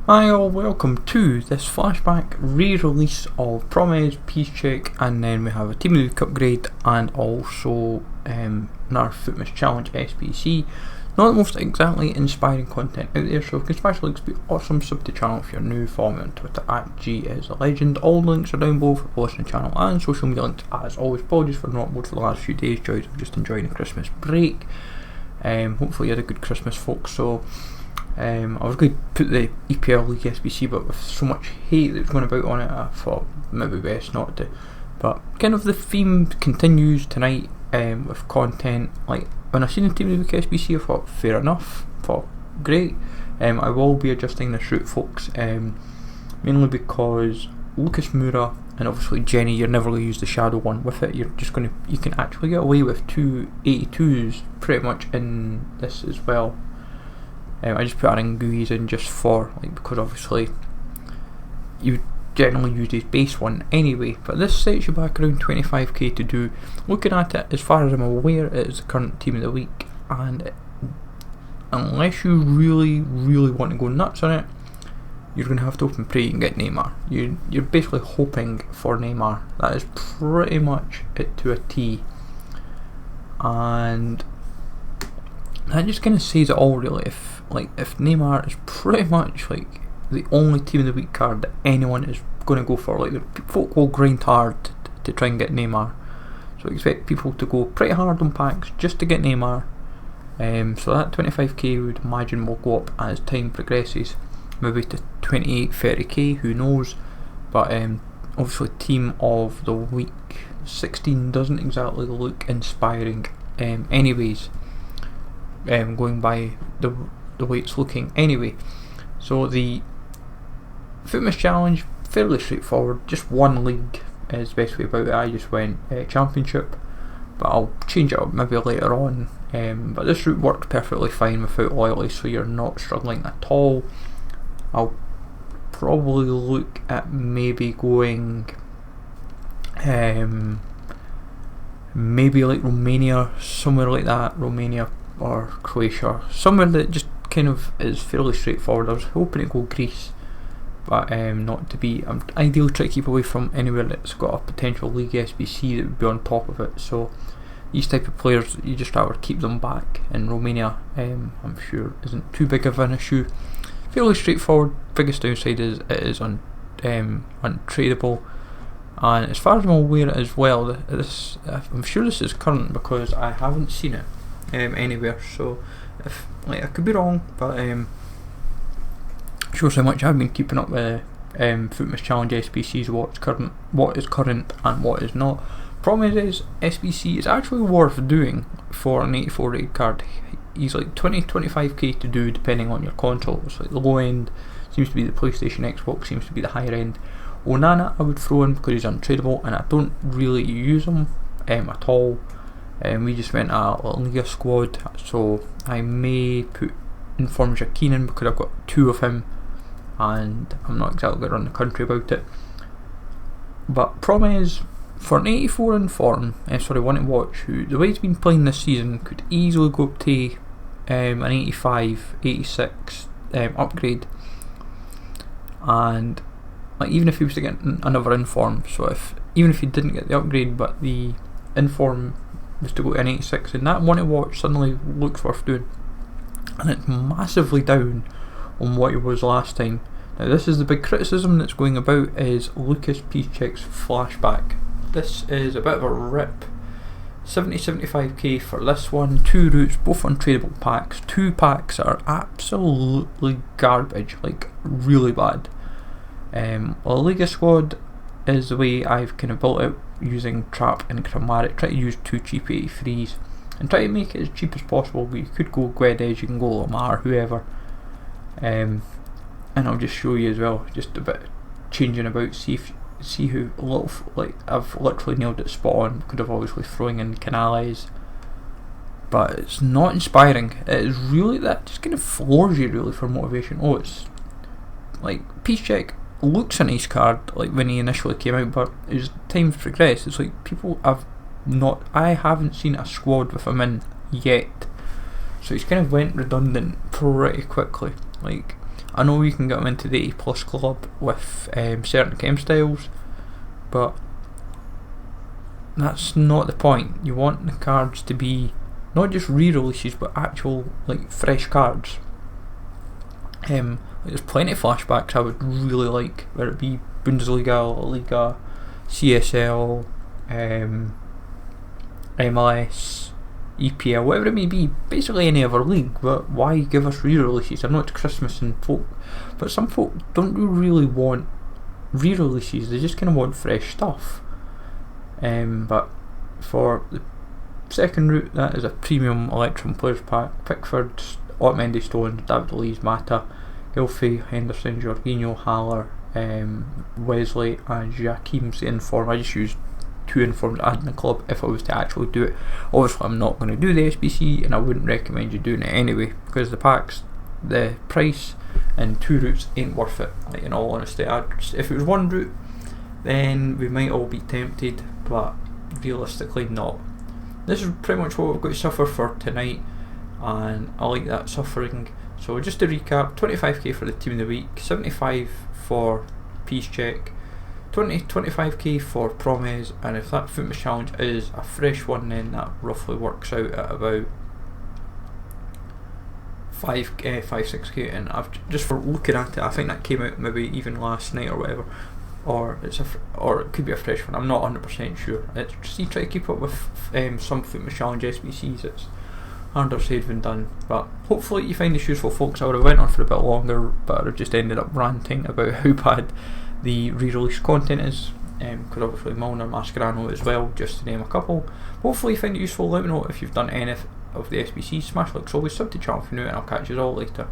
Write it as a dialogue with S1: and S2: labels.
S1: Hi all, welcome to this flashback re-release of Promes Piszczek, and then we have a Team of the Week upgrade and also another Fitness Challenge SBC. Not the most exactly inspiring content out there, so if Conspiracy links be awesome, sub to the channel if you're new, follow me on Twitter at @GIsALegend. All links are down below for both the channel and social media links as always. Apologies for not uploading for the last few days, guys, I'm just enjoying the Christmas break. Hopefully you had a good Christmas, folks. So I was going to put the EPL League SBC, but with so much hate that's going about on it, I thought maybe best not to. But kind of the theme continues tonight with content. Like when I seen the Team of the Week SBC, I thought fair enough, thought great. I will be adjusting this route, folks, mainly because Lucas Moura and obviously Jenny, you're never going to use the shadow one with it. You can actually get away with two 82s pretty much in this as well. I just put Aranguiz in just for, because obviously you generally use his base one anyway, but this sets you back around 25k to do. Looking at it, as far as I'm aware, it is the current Team of the Week, and unless you really want to go nuts on it, you're going to have to open Prey and get Neymar. You're basically hoping for Neymar. That is pretty much it to a T, and that just kind of says it all, really. If Neymar is pretty much the only Team of the Week card that anyone is going to go for, folk will grind hard to try and get Neymar. So I expect people to go pretty hard on packs just to get Neymar. So that 25k would imagine will go up as time progresses, maybe to 28, 30k, who knows. But obviously Team of the Week 16 doesn't exactly look inspiring anyways, going by the way it's looking anyway. So the Fitness Challenge, fairly straightforward, just one league is the best way about it. I just went Championship, but I'll change it up maybe later on. But this route works perfectly fine without loyalty, so you're not struggling at all. I'll probably look at maybe going maybe Romania, somewhere like that, Romania or Croatia, somewhere that just kind of is fairly straightforward. I was hoping to go Greece, but not to be. I'm ideally trying to keep away from anywhere that's got a potential league SBC that would be on top of it. So these type of players, you just rather keep them back. In Romania, I'm sure isn't too big of an issue. Fairly straightforward. Biggest downside is it is untradeable. And as far as I'm aware as well, I'm sure this is current because I haven't seen it anywhere. So if I could be wrong, but shows how much I've been keeping up with Fitness Challenge SBCs, what is current and what is not. Promes SBC is actually worth doing for an 84 rated card. He's 20-25k to do depending on your console. So the low end seems to be the PlayStation, Xbox seems to be the higher end. Onana I would throw in because he's untradeable and I don't really use him at all. We just went a Liga squad, so I may put Inform Jacquin in because I've got two of him and I'm not exactly going to run the country about it. But Promes, for an 84 Inform, one to watch, who the way he's been playing this season could easily go up to an 85, 86 upgrade. And even if he was to get another Inform, so even if he didn't get the upgrade but the Inform was to go to an 86, and that one to watch suddenly looks worth doing, and it's massively down on what it was last time. Now this is the big criticism that's going about, is Lukasz Piszczek's Flashback. This is a bit of a rip. 70-75k for this one, two routes, both untradeable packs, two packs that are absolutely garbage, really bad. Liga squad is the way I've kind of built it, using Trap and Chromatic. Try to use two cheap 83s and try to make it as cheap as possible. You could go Guedes, you can go Lamar, whoever, and I'll just show you as well, just a bit changing about, see who I've literally nailed it spot on. Could have obviously throwing in Canales, but it's not inspiring. It is really, that just kind of floors you really for motivation. Oh, it's Piszczek looks a nice card when he initially came out, but as time's progressed, it's I haven't seen a squad with him in yet, so he's kind of went redundant pretty quickly. I know you can get them into the 80 plus club with certain game styles, but that's not the point. You want the cards to be not just re-releases but actual like fresh cards. There's plenty of flashbacks I would really like, whether it be Bundesliga, La Liga, CSL, MLS, EPL, whatever it may be, basically any other league. But why give us re-releases? I know it's Christmas but some folk don't really want re-releases, they just kind of want fresh stuff. But for the second route, that is a premium Electrum Players Pack: Pickford, Otamendi, Stones, David Luiz, Mata, Gylfi, Henderson, Jorginho, Haller, Wesley and Jakeem's inform. I just used 2 informs to add in the club if I was to actually do it. Obviously I'm not going to do the SBC, and I wouldn't recommend you doing it anyway, because the packs, the price and 2 routes ain't worth it. Like, in all honesty, if it was 1 route then we might all be tempted, but realistically not. This is pretty much what we've got to suffer for tonight, and I like that suffering. So just to recap, 25k for the team of the week, 75 for Piszczek, 25k for Promes, and if that Fitness Challenge is a fresh one, then that roughly works out at about 6k. And I've just, for looking at it, I think that came out maybe even last night or whatever, or it could be a fresh one. I'm not 100% sure. It's just you try to keep up with some Fitness Challenge SBCs. It's harder said than done, but hopefully you find this useful, folks. I would have went on for a bit longer, but I've just ended up ranting about how bad the re-release content is, because obviously Milner, Mascherano as well, just to name a couple. Hopefully you find it useful. Let me know if you've done any of the SBCs. Smash like always, sub to channel if you're new, and I'll catch you all later.